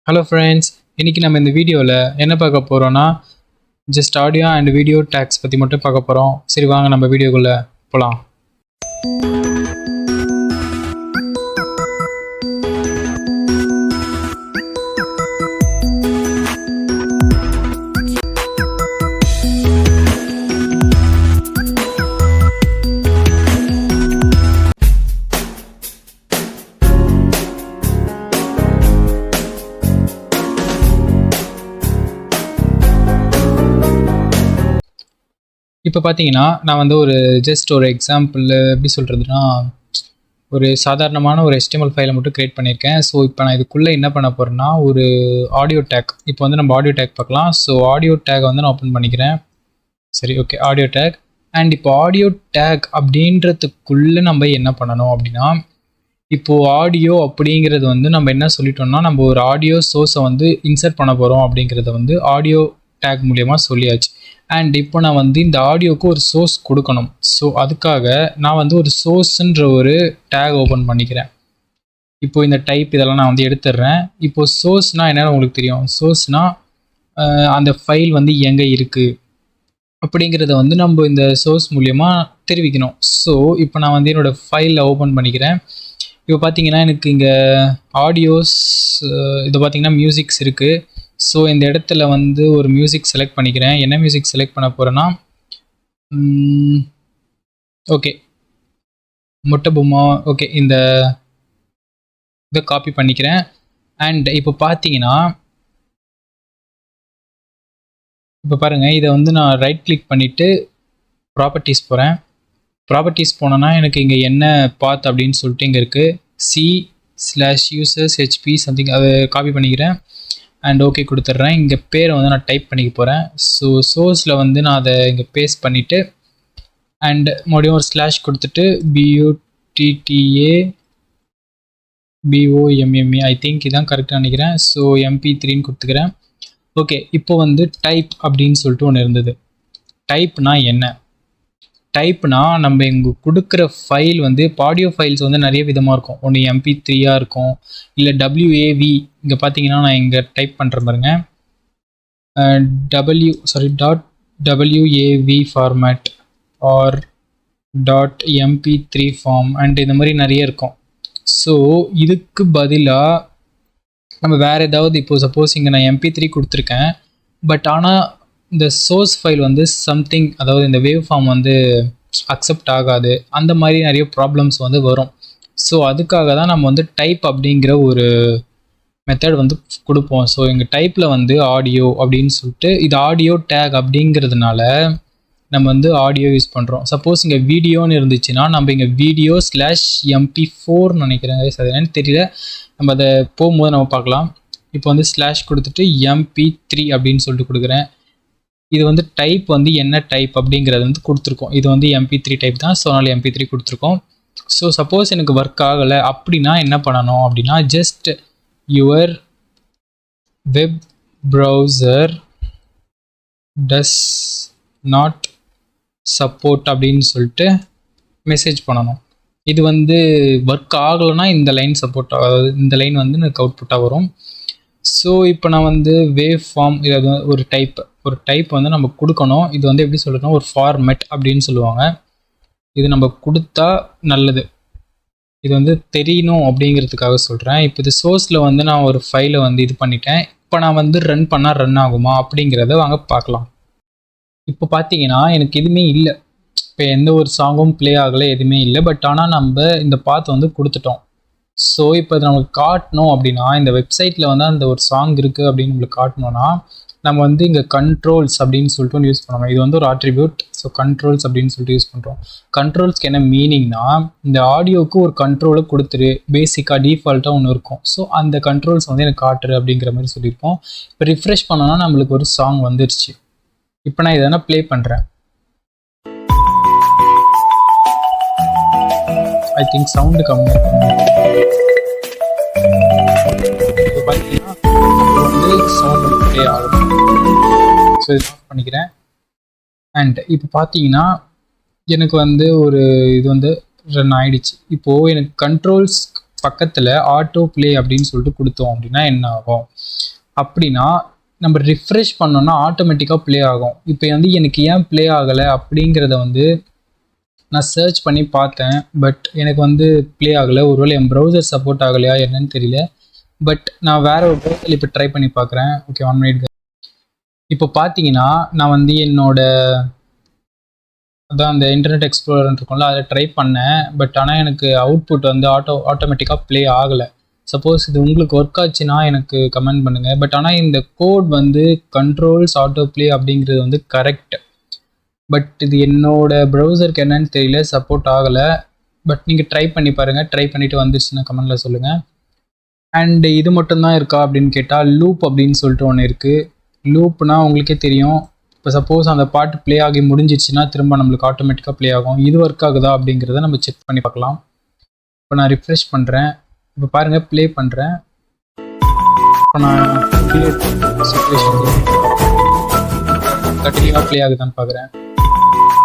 Hello friends, இன்றைக்கி நம்ம இந்த வீடியோவில் என்ன பார்க்க போகிறோன்னா just audio and video tags பற்றி மட்டும் பார்க்க போகிறோம். சரி வாங்க நம்ம வீடியோக்குள்ளே போகலாம். இப்போ பார்த்தீங்கன்னா நான் வந்து ஜஸ்ட் ஒரு எக்ஸாம்பிள் எப்படி சொல்கிறதுனா ஒரு சாதாரணமான ஒரு HTML ஃபைலை மட்டும் க்ரியேட் பண்ணியிருக்கேன். ஸோ இப்போ நான் இதுக்குள்ளே என்ன பண்ண போகிறேன்னா ஒரு ஆடியோ டேக். இப்போ வந்து நம்ம ஆடியோ டேக் பார்க்கலாம். ஸோ ஆடியோ டேக் வந்து நான் ஓப்பன் பண்ணிக்கிறேன். சரி, ஓகே, ஆடியோ டேக். அண்ட் இப்போ ஆடியோ டேக் அப்படின்றதுக்குள்ளே நம்ம என்ன பண்ணணும் அப்படின்னா, இப்போது ஆடியோ அப்படிங்கிறது வந்து நம்ம என்ன சொல்லிட்டோம்னா, நம்ம ஒரு ஆடியோ சோர்ஸை வந்து இன்சர்ட் பண்ண போகிறோம் அப்படிங்கிறத வந்து ஆடியோ டேக் மூலியமாக சொல்லியாச்சு. அண்ட் இப்போ நான் வந்து இந்த ஆடியோவுக்கு ஒரு சோர்ஸ் கொடுக்கணும். ஸோ அதுக்காக நான் வந்து ஒரு சோர்ஸ்ன்ற ஒரு டேக் ஓப்பன் பண்ணிக்கிறேன். இப்போது இந்த டைப் இதெல்லாம் நான் வந்து எடுத்துடுறேன். இப்போது சோர்ஸ்னால் என்னென்னு உங்களுக்கு தெரியும். சோர்ஸ்னால் அந்த ஃபைல் வந்து எங்கே இருக்குது அப்படிங்கிறத வந்து நம்ம இந்த சோர்ஸ் மூலியமாக தெரிவிக்கணும். ஸோ இப்போ நான் வந்து என்னோடய ஃபைலில் ஓப்பன் பண்ணிக்கிறேன். இப்போ பார்த்தீங்கன்னா எனக்கு இங்கே ஆடியோஸ் இது பார்த்திங்கன்னா மியூசிக்ஸ் இருக்குது. ஸோ இந்த இடத்துல வந்து ஒரு மியூசிக் செலக்ட் பண்ணிக்கிறேன். என்ன மியூசிக் செலக்ட் பண்ண போகிறேன்னா, ஓகே, மொட்டை பொம்மா, ஓகே, இந்த இதை காப்பி பண்ணிக்கிறேன். அண்ட் இப்போ பார்த்தீங்கன்னா இப்போ பாருங்கள், இதை வந்து நான் ரைட் கிளிக் பண்ணிவிட்டு ப்ராப்பர்ட்டிஸ் போகிறேன். ப்ராப்பர்ட்டிஸ் போனோன்னா எனக்கு இங்கே என்ன பாத் அப்படின்னு சொல்லிட்டு இங்கே இருக்குது C/users HP சம்திங், அதை காப்பி பண்ணிக்கிறேன். அண்ட் ஓகே கொடுத்துட்றேன். இங்கே பேரை வந்து நான் டைப் பண்ணிக்க போகிறேன். ஸோ சோர்ஸில் வந்து நான் அதை இங்கே பேஸ்ட் பண்ணிவிட்டு அண்ட் மறுபடியும் ஒரு ஸ்லாஷ் கொடுத்துட்டு BUTTABOMME ஐ திங்க் இதான் கரெக்டாக நினைக்கிறேன். ஸோ MP3ன்னு கொடுத்துக்கிறேன். ஓகே, இப்போ வந்து டைப் அப்படின்னு சொல்லிட்டு ஒன்று இருந்தது. டைப்னா என்ன? டைப்னா நம்ம இங்கே கொடுக்குற ஃபைல் வந்து ஆடியோ ஃபைல்ஸ் வந்து நிறைய விதமாக இருக்கும். ஒன்று MP3 இருக்கும், இல்லை WAV. இங்கே பார்த்தீங்கன்னா நான் இங்கே டைப் பண்ணுற பாருங்க, .wav format or .mp3 form and இந்த மாதிரி நிறைய இருக்கும். ஸோ இதுக்கு பதிலாக நம்ம வேறு ஏதாவது, இப்போது சப்போஸ் இங்கே நான் MP3 கொடுத்துருக்கேன், பட் ஆனால் இந்த சோர்ஸ் ஃபைல் வந்து சம்திங், அதாவது இந்த வேவ் ஃபார்ம் வந்து அக்செப்ட் ஆகாது, அந்த மாதிரி நிறைய ப்ராப்ளம்ஸ் வந்து வரும். ஸோ அதுக்காக தான் நம்ம வந்து டைப் அப்படிங்கிற ஒரு மெத்தட் வந்து கொடுப்போம். ஸோ எங்கள் டைப்பில் வந்து ஆடியோ அப்படின்னு சொல்லிட்டு, இது ஆடியோ டேக் அப்படிங்கிறதுனால நம்ம வந்து ஆடியோ யூஸ் பண்ணுறோம். சப்போஸ் இங்கே வீடியோன்னு இருந்துச்சுன்னா நம்ம இங்கே video/MP4 நினைக்கிறேன், அது என்னன்னு தெரியல, நம்ம அதை போகும்போது நம்ம பார்க்கலாம். இப்போ வந்து ஸ்லாஷ் கொடுத்துட்டு MP3 அப்படின்னு சொல்லிட்டு கொடுக்குறேன். இது வந்து டைப் வந்து என்ன டைப் அப்படிங்கிறது வந்து கொடுத்துருக்கோம். இது வந்து MP3 டைப் தான். ஸோ அதனால் MP3 கொடுத்துருக்கோம். ஸோ சப்போஸ் எனக்கு ஒர்க் ஆகலை அப்படின்னா என்ன பண்ணணும் அப்படின்னா, just your web browser does not support அப்படின்னு சொல்லிட்டு மெசேஜ் பண்ணணும். இது வந்து ஒர்க் ஆகலைன்னா இந்த லைன் சப்போர்ட், அதாவது இந்த லைன் வந்து எனக்கு அவுட்புட்டாக வரும். ஸோ இப்போ நான் வந்து வேவ் ஃபார்ம், இது ஒரு டைப் வந்து நம்ம கொடுக்கணும். இது வந்து எப்படி சொல்கிறோன்னா ஒரு ஃபார்மேட் அப்படின்னு சொல்லுவாங்க. இது நம்ம கொடுத்தா நல்லது, இது வந்து தெரியணும் அப்படிங்கிறதுக்காக சொல்கிறேன். இப்போ இது சோர்ஸில் வந்து நான் ஒரு ஃபைலை வந்து இது பண்ணிட்டேன். இப்போ நான் வந்து ரன் பண்ணால் ரன் ஆகுமா அப்படிங்கிறத வாங்க பார்க்கலாம். இப்போ பார்த்தீங்கன்னா எனக்கு எதுவுமே இல்லை, இப்போ எந்த ஒரு சாங்கும் ப்ளே ஆகலை, எதுவுமே இல்லை. பட் ஆனால் நம்ம இந்த பாத் வந்து கொடுத்துட்டோம். ஸோ இப்போ இது நமக்கு காட்டணும் அப்படின்னா, இந்த வெப்சைட்டில் வந்து அந்த ஒரு சாங் இருக்குது அப்படின்னு நம்மளுக்கு காட்டணும்னா நம்ம வந்து இங்கே கண்ட்ரோல்ஸ் அப்படின்னு சொல்லிட்டு ஒன்று யூஸ் பண்ணணும். இது வந்து ஒரு ஆட்ரிபியூட். ஸோ கண்ட்ரோல்ஸ் அப்படின்னு சொல்லிட்டு யூஸ் பண்ணுறோம். கண்ட்ரோல்ஸ்க்கு என்ன மீனிங்னா, இந்த ஆடியோவுக்கு ஒரு கண்ட்ரோலை கொடுத்துரு, பேசிக்காக டிஃபால்ட்டாக ஒன்று இருக்கும். ஸோ அந்த கண்ட்ரோல்ஸ் வந்து எனக்கு காட்டுரு அப்படிங்கிற மாதிரி சொல்லியிருப்போம். இப்போ ரிஃப்ரெஷ் பண்ணோன்னா நம்மளுக்கு ஒரு சாங் வந்துருச்சு. இப்போ நான் இதை ப்ளே பண்ணுறேன். ஐ திங்க் சவுண்டு கம்மியாக இருக்கும். இப்போ பார்த்தீங்கன்னா வந்து சவுண்ட் ப்ளே ஆகும். ஸோ இது ஆஃப் பண்ணிக்கிறேன். அண்ட் இப்போ பார்த்தீங்கன்னா எனக்கு வந்து இது வந்து ரன் ஆகிடுச்சு. இப்போது எனக்கு கண்ட்ரோல்ஸ் பக்கத்தில் ஆட்டோ ப்ளே அப்படின்னு சொல்லிட்டு கொடுத்தோம் அப்படின்னா என்ன ஆகும் அப்படின்னா, நம்ம ரிஃப்ரெஷ் பண்ணோம்னா ஆட்டோமேட்டிக்காக ப்ளே ஆகும். இப்போ வந்து எனக்கு ஏன் ப்ளே ஆகலை அப்படிங்கிறத வந்து நான் சர்ச் பண்ணி பார்த்தேன். பட் எனக்கு வந்து ப்ளே ஆகலை. ஒருவேளை என் ப்ரௌசர் சப்போர்ட் ஆகலையா என்னன்னு தெரியல. பட் நான் வேற ஒரு ப்ரௌசர் இப்போ ட்ரை பண்ணி பார்க்குறேன். Okay, 1 minute. இப்போ பார்த்தீங்கன்னா நான் வந்து என்னோட அதான் அந்த இன்டர்நெட் எக்ஸ்ப்ளோரர் இருக்கும்ல, அதை ட்ரை பண்ணேன். பட் ஆனால் எனக்கு அவுட்புட் வந்து ஆட்டோமேட்டிக்காக ப்ளே ஆகலை. சப்போஸ் இது உங்களுக்கு ஒர்க் ஆச்சுன்னா எனக்கு கமெண்ட் பண்ணுங்கள். பட் ஆனால் இந்த கோட் வந்து கண்ட்ரோல்ஸ் ஆட்டோ ப்ளே அப்படிங்கிறது வந்து கரெக்ட். பட் இது என்னோட ப்ரௌசருக்கு என்னன்னு தெரியல, சப்போர்ட் ஆகலை. பட் நீங்கள் ட்ரை பண்ணி பாருங்கள். ட்ரை பண்ணிவிட்டு வந்துருச்சுன்னா கமெண்டில் சொல்லுங்கள். அண்ட் இது மட்டும்தான் இருக்கா அப்படின்னு கேட்டால் லூப் அப்படின்னு சொல்லிட்டு ஒன்று இருக்குது. லூப்னா உங்களுக்கே தெரியும். இப்போ சப்போஸ் அந்த பாட்டு ப்ளே ஆகி முடிஞ்சிச்சுன்னா திரும்ப நம்மளுக்கு ஆட்டோமேட்டிக்காக ப்ளே ஆகும். இது ஒர்க் ஆகுதா அப்படிங்கிறத நம்ம செக் பண்ணி பார்க்கலாம். இப்போ நான் ரிஃப்ரெஷ் பண்ணுறேன். இப்போ பாருங்கள், ப்ளே பண்ணுறேன். இப்போ நான் கண்டினியூவாக ப்ளே ஆகுதான்னு பார்க்குறேன்.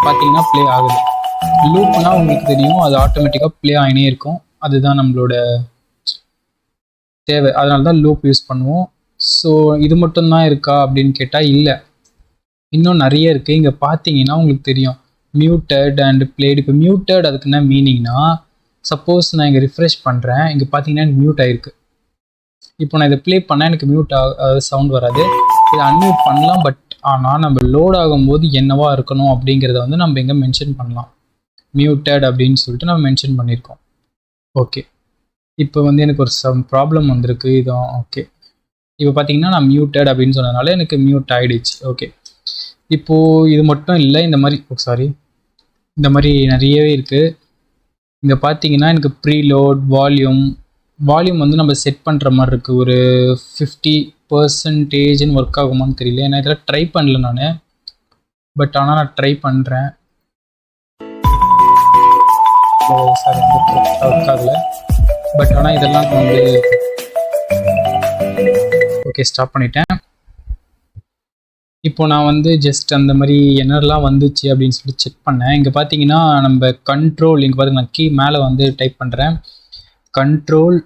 பார்த்தீங்கன்னா ப்ளே ஆகுது. லூப்னா உங்களுக்கு தெரியும், அது ஆட்டோமேட்டிக்காக ப்ளே ஆகினே இருக்கும். அதுதான் நம்மளோட தேவை. அதனால தான் லூப் யூஸ் பண்ணுவோம். ஸோ இது மட்டும்தான் இருக்கா அப்படின்னு கேட்டால் இல்லை, இன்னும் நிறைய இருக்குது. இங்கே பார்த்தீங்கன்னா உங்களுக்கு தெரியும் மியூட்டட் அண்ட் பிளேடு. இப்போ மியூட்டட் அதுக்கு என்ன மீனிங்னா, சப்போஸ் நான் இங்கே ரிஃப்ரெஷ் பண்ணுறேன், இங்கே பார்த்தீங்கன்னா எனக்கு மியூட் ஆகிருக்கு. இப்போ நான் இதை ப்ளே பண்ணால் எனக்கு மியூட் சவுண்ட் வராது. இதை அன்மியூட் பண்ணலாம். பட் ஆனால் நம்ம லோட் ஆகும்போது என்னவா இருக்கணும் அப்படிங்கிறத வந்து நம்ம இங்கே மென்ஷன் பண்ணலாம். மியூட்டட் அப்படின்னு சொல்லிட்டு நம்ம மென்ஷன் பண்ணியிருக்கோம். ஓகே, இப்போ வந்து எனக்கு ஒரு ப்ராப்ளம் வந்திருக்கு. இதுவும் ஓகே. இப்போ பார்த்தீங்கன்னா நான் மியூட்டட் அப்படின்னு சொன்னதுனால எனக்கு மியூட் ஆகிடுச்சு. ஓகே, இப்போது இது மட்டும் இல்லை, இந்த மாதிரி இந்த மாதிரி நிறையவே இருக்குது. இங்கே பார்த்தீங்கன்னா எனக்கு ப்ரீலோட் வால்யூம் வந்து நம்ம செட் பண்ணுற மாதிரி இருக்குது. ஒரு 50% ஒர்க் ஆகுமான்னு தெரியல. ஏன்னா இதெல்லாம் ட்ரை பண்ணல நான். பட் ஆனால் நான் ட்ரை பண்ணுறேன். சாரி, ஒர்க் ஆகலை. பட் ஆனால் இதெல்லாம் வந்து ஓகே, ஸ்டாப் பண்ணிட்டேன். இப்போ நான் வந்து ஜஸ்ட் அந்த மாதிரி என்னெல்லாம் வந்துச்சு அப்படின்னு சொல்லிட்டு செக் பண்ணேன். இங்கே பார்த்தீங்கன்னா நம்ம கண்ட்ரோல், இங்கே பாருங்க, நான் கீ மேலே வந்து டைப் பண்ணுறேன். Control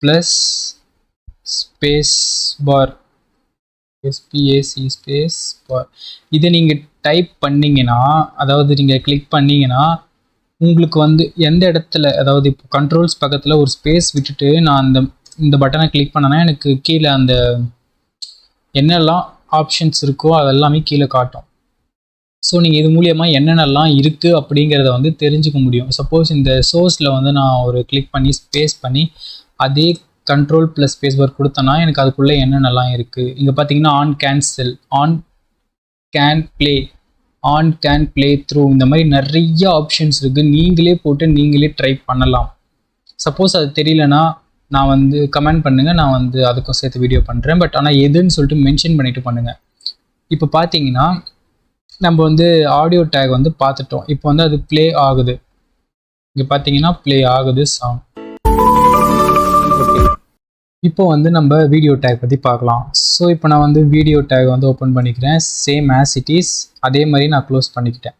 plus space bar, SPAC space bar. இதை நீங்கள் டைப் பண்ணிங்கன்னா, அதாவது நீங்கள் கிளிக் பண்ணிங்கன்னா உங்களுக்கு வந்து எந்த இடத்துல, அதாவது இப்போ கண்ட்ரோல்ஸ் பக்கத்தில் ஒரு ஸ்பேஸ் விட்டுட்டு நான் இந்த பட்டனை கிளிக் பண்ணேன்னா எனக்கு கீழே அந்த என்னெல்லாம் ஆப்ஷன்ஸ் இருக்கோ அதெல்லாமே கீழே காட்டும். ஸோ நீங்கள் இது மூலியமாக என்னென்னலாம் இருக்குது அப்படிங்கிறத வந்து தெரிஞ்சுக்க முடியும். சப்போஸ் இந்த சோர்ஸில் வந்து நான் ஒரு கிளிக் பண்ணி ஸ்பேஸ் பண்ணி அதே கண்ட்ரோல் ப்ளஸ் ஸ்பேஸ் பார் கொடுத்தேன்னா எனக்கு அதுக்குள்ளே என்னென்னலாம் இருக்குது. இங்கே பார்த்தீங்கன்னா on cancel, on can play through, இந்த மாதிரி நிறைய ஆப்ஷன்ஸ் இருக்குது. நீங்களே போட்டு நீங்களே ட்ரை பண்ணலாம். சப்போஸ் அது தெரியலனா நான் வந்து கமெண்ட் பண்ணுங்கள், நான் வந்து அதுக்கும் சேர்த்து வீடியோ பண்ணுறேன். பட் ஆனால் எதுன்னு சொல்லிட்டு மென்ஷன் பண்ணிவிட்டு பண்ணுங்கள். இப்போ பார்த்தீங்கன்னா நம்ம வந்து ஆடியோ டேக் வந்து பார்த்துட்டோம். இப்போ வந்து அது ப்ளே ஆகுது. இங்கே பார்த்தீங்கன்னா ப்ளே ஆகுது சாங். ஓகே, இப்போ வந்து நம்ம வீடியோ டேக் பற்றி பார்க்கலாம். ஸோ இப்போ நான் வந்து வீடியோ டேக் வந்து ஓப்பன் பண்ணிக்கிறேன். சேம் ஆஸ் இட் இஸ், அதே மாதிரி நான் க்ளோஸ் பண்ணிக்கிட்டேன்.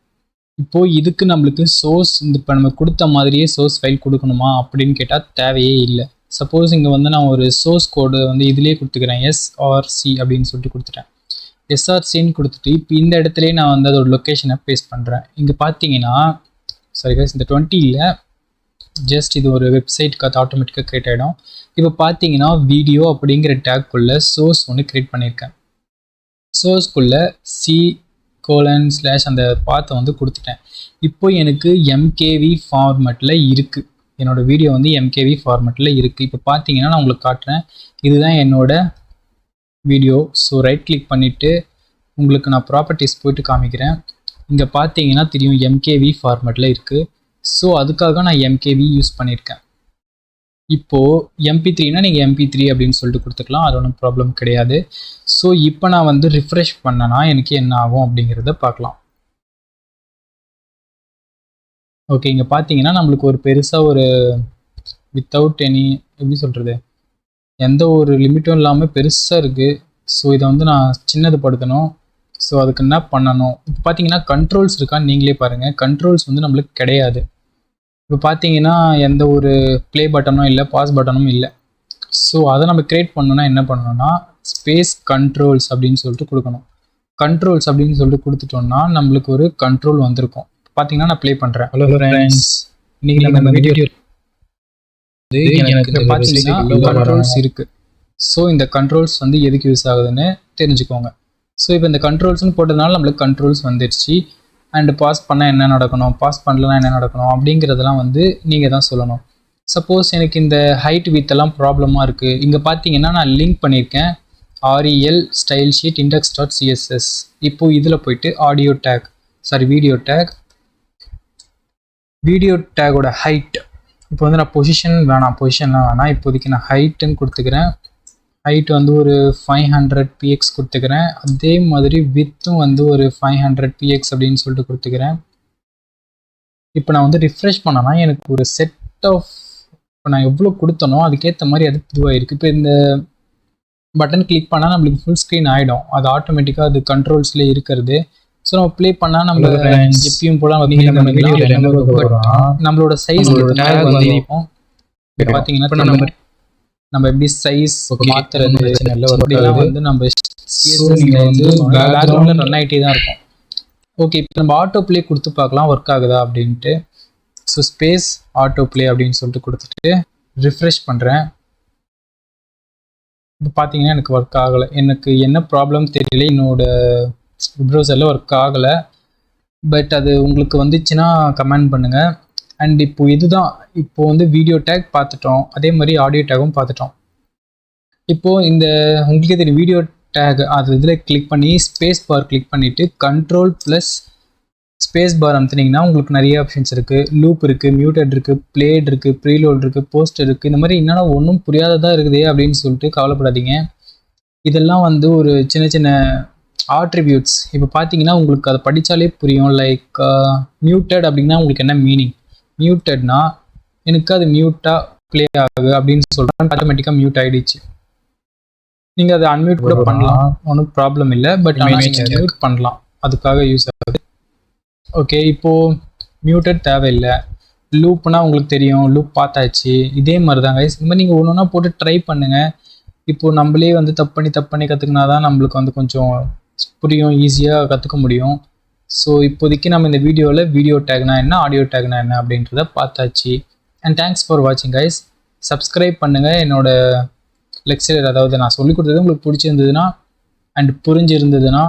இப்போது இதுக்கு நம்மளுக்கு சோர்ஸ் இப்போ நம்ம கொடுத்த மாதிரியே சோர்ஸ் ஃபைல் கொடுக்கணுமா அப்படின்னு கேட்டால் தேவையே இல்லை. சப்போஸ் இங்கே வந்து நான் ஒரு சோர்ஸ் கோடு வந்து இதிலே கொடுத்துக்கிறேன், SRC அப்படின்னு சொல்லிட்டு கொடுத்துட்டேன். SRCன்னு கொடுத்துட்டு இப்போ இந்த இடத்துலேயே நான் வந்து அதோட லொக்கேஷனை பேஸ்ட் பண்ணுறேன். இங்கே பார்த்தீங்கன்னா சாரி கைஸ், இந்த 20 இல்லை, ஜஸ்ட் இது ஒரு வெப்சைட்டுக்கு அது ஆட்டோமேட்டிக்காக க்ரியேட் ஆகிடும். இப்போ பார்த்தீங்கன்னா வீடியோ அப்படிங்கிற டேக்குள்ளே சோர்ஸ் ஒன்று க்ரியேட் பண்ணியிருக்கேன். சோர்ஸ்குள்ளே C:/ அந்த பாத்தை வந்து கொடுத்துட்டேன். இப்போ எனக்கு MKV ஃபார்மேட்டில் இருக்குது. என்னோடய வீடியோ வந்து MKV ஃபார்மேட்டில் இருக்குது. இப்போ பார்த்தீங்கன்னா நான் உங்களுக்கு காட்டுறேன். இதுதான் என்னோடய வீடியோ. ஸோ ரைட் கிளிக் பண்ணிவிட்டு உங்களுக்கு நான் ப்ராப்பர்ட்டிஸ் போய்ட்டு காமிக்கிறேன். இங்கே பார்த்தீங்கன்னா தெரியும் MKV ஃபார்மேட்டில் இருக்குது. ஸோ அதுக்காக நான் MKV யூஸ் பண்ணியிருக்கேன். இப்போது MP3னா நீங்கள் MP3 அப்படின்னு சொல்லிட்டு கொடுத்துக்கலாம், அது ஒன்றும் ப்ராப்ளம் கிடையாது. ஸோ இப்போ நான் வந்து ரிஃப்ரெஷ் பண்ணனா எனக்கு என்ன ஆகும் அப்படிங்கிறத பார்க்கலாம். ஓகே, இங்கே பார்த்தீங்கன்னா நம்மளுக்கு ஒரு பெருசாக ஒரு வித்தவுட் எனி எப்படி சொல்கிறது, எந்த ஒரு லிமிட்டும் இல்லாமல் பெருசாக இருக்குது. ஸோ இதை வந்து நான் சின்னது படுத்தணும். ஸோ அதுக்கு என்ன பண்ணணும், இப்போ பார்த்தீங்கன்னா கண்ட்ரோல்ஸ் இருக்கான்னு நீங்களே பாருங்கள். கண்ட்ரோல்ஸ் வந்து நம்மளுக்கு கிடையாது. இப்போ பார்த்தீங்கன்னா எந்த ஒரு ப்ளே பட்டனும் இல்லை, பாஸ் பட்டனும் இல்லை. ஸோ அதை நம்ம கிரியேட் பண்ணணும்னா என்ன பண்ணணும்னா ஸ்பேஸ் கண்ட்ரோல்ஸ் அப்படின்னு சொல்லிட்டு கொடுக்கணும். கண்ட்ரோல்ஸ் அப்படின்னு சொல்லிட்டு கொடுத்துட்டோம்னா நம்மளுக்கு ஒரு கண்ட்ரோல் வந்திருக்கும். பார்த்தீங்கன்னா நான் ப்ளே பண்ணுறேன். ஹலோ ஃப்ரெண்ட்ஸ், இன்னைக்கு நம்ம வீடியோ எனக்கு பார்த்தீங்கன்னா கண்ட்ரோல்ஸ் இருக்குது. ஸோ இந்த கண்ட்ரோல்ஸ் வந்து எதுக்கு யூஸ் ஆகுதுன்னு தெரிஞ்சுக்கோங்க. ஸோ இப்போ இந்த கண்ட்ரோல்ஸ்னு போட்டதுனால நம்மளுக்கு கண்ட்ரோல்ஸ் வந்துடுச்சு. அண்டு பாஸ் பண்ணால் என்ன நடக்கணும், பாஸ் பண்ணலன்னா என்ன நடக்கணும் அப்படிங்கிறதெல்லாம் வந்து நீங்கள் தான் சொல்லணும். சப்போஸ் எனக்கு இந்த ஹைட் வித்தெல்லாம் ப்ராப்ளமாக இருக்குது, இங்கே பார்த்தீங்கன்னா நான் லிங்க் பண்ணியிருக்கேன் REL ஸ்டைல் ஷீட் index.css. இப்போது இதில் போயிட்டு வீடியோ டேகோட ஹைட் இப்போ வந்து நான் பொசிஷன்லாம் வேணாம், இப்போதைக்கு நான் ஹைட்டுன்னு கொடுத்துக்கிறேன். ஹைட் வந்து ஒரு 500 px கொடுத்துக்கிறேன். அதே மாதிரி வித்தும் வந்து ஒரு 500 px அப்படின்னு சொல்லிட்டு கொடுத்துக்கிறேன். இப்போ நான் வந்து ரிஃப்ரெஷ் பண்ணனா எனக்கு ஒரு செட் ஆஃப் இப்போ நான் எவ்வளோ கொடுத்தனோ அதுக்கேற்ற மாதிரி அது இதுவாகிருக்கு. இப்போ இந்த பட்டன் கிளிக் பண்ணால் நம்மளுக்கு ஃபுல் ஸ்க்ரீன் ஆகிடும். அது ஆட்டோமேட்டிக்காக அது கண்ட்ரோல்ஸ்லேயே இருக்கிறது. ஸோ நம்ம ப்ளே பண்ணால் நம்ம எப்பயும் போல நம்மளோட சைஸ் வந்து இருக்கும். இப்போ பார்த்தீங்கன்னா நம்ம எப்படி சைஸ் மாற்றுறது அப்படிலாம் வந்து நம்ம வந்து பேக்ரவுண்டில் ரன் ஆகிட்டே தான் இருக்கும். ஓகே, இப்போ நம்ம ஆட்டோ ப்ளே கொடுத்து பார்க்கலாம் ஒர்க் ஆகுதா அப்படின்ட்டு. ஸோ ஸ்பேஸ் ஆட்டோ ப்ளே அப்படின்னு சொல்லிட்டு கொடுத்துட்டு ரிஃப்ரெஷ் பண்ணுறேன். இப்போ பார்த்தீங்கன்னா எனக்கு ஒர்க் ஆகலை. எனக்கு என்ன ப்ராப்ளம் தெரியல, என்னோட ப்ரௌசரில் ஒர்க் ஆகலை. பட் அது உங்களுக்கு வந்துச்சுன்னா கமெண்ட் பண்ணுங்கள். அண்ட் இப்போ இதுதான், இப்போ வந்து வீடியோ டேக் பார்த்துட்டோம், அதே மாதிரி ஆடியோ டேகும் பார்த்துட்டோம். இப்போது இந்த உங்களுக்கே தெரியும் வீடியோ டேக், அது இதில் கிளிக் பண்ணி ஸ்பேஸ் பார் கிளிக் பண்ணிவிட்டு கண்ட்ரோல் ப்ளஸ் ஸ்பேஸ் பார் அமுத்துனீங்கன்னா உங்களுக்கு நிறைய ஆப்ஷன்ஸ் இருக்குது. லூப் இருக்குது, மியூட்டட் இருக்குது, பிளேட் இருக்குது, ப்ரீலோட் இருக்குது, போஸ்ட் இருக்குது. இந்த மாதிரி என்னென்னா ஒன்றும் புரியாததாக இருக்குதே அப்படின்னு சொல்லிட்டு கவலைப்படாதீங்க. இதெல்லாம் வந்து ஒரு சின்ன சின்ன ஆட்ரிபியூட்ஸ். இப்போ பார்த்தீங்கன்னா உங்களுக்கு அதை படித்தாலே புரியும். லைக் மியூட்டட் அப்படின்னா உங்களுக்கு என்ன மீனிங், மியூட்டட்னா எனக்கு அது மியூட்டாக ப்ளே ஆகுது அப்படின்னு சொல்கிறேன், ஆட்டோமேட்டிக்காக மியூட் ஆகிடுச்சு. நீங்கள் அதை அன்மியூட் கூட பண்ணலாம், ஒன்றும் ப்ராப்ளம் இல்லை. பட் ஆனால் நீங்கள் மியூட் பண்ணலாம், அதுக்காக யூஸ் ஆகுது. ஓகே, இப்போது மியூட்டட் தேவையில்லை. லூப்னா உங்களுக்கு தெரியும், லூப் பார்த்தாச்சு. இதே மாதிரி தாங்க இந்த மாதிரி நீங்கள் ஒன்று ஒன்றா போட்டு ட்ரை பண்ணுங்கள். இப்போது நம்மளே வந்து தப்பு பண்ணி கற்றுக்கினா தான் நம்மளுக்கு வந்து கொஞ்சம் புரியும், ஈஸியாக கற்றுக்க முடியும். ஸோ இப்போதைக்கு நம்ம இந்த வீடியோவில் வீடியோ டேக்னா என்ன, ஆடியோ டேக்னா என்ன அப்படின்றத பார்த்தாச்சு. அண்ட் தேங்க்ஸ் ஃபார் வாட்சிங் கைஸ். சப்ஸ்கிரைப் பண்ணுங்கள். என்னோட லெக்சர், அதாவது நான் சொல்லிக் கொடுத்தது உங்களுக்கு பிடிச்சிருந்ததுன்னா அண்ட் புரிஞ்சிருந்ததுன்னா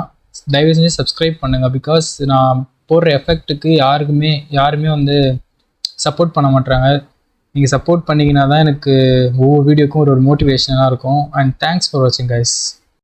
தயவு செஞ்சு சப்ஸ்கிரைப் பண்ணுங்கள். பிகாஸ் நான் போடுற எஃபெக்ட்டுக்கு யாருமே வந்து சப்போர்ட் பண்ண மாட்டாங்க. நீங்கள் சப்போர்ட் பண்ணிங்கன்னா தான் எனக்கு ஒவ்வொரு வீடியோக்கும் ஒரு மோட்டிவேஷனாக இருக்கும். அண்ட் தேங்க்ஸ் ஃபார் வாட்சிங் கைஸ்.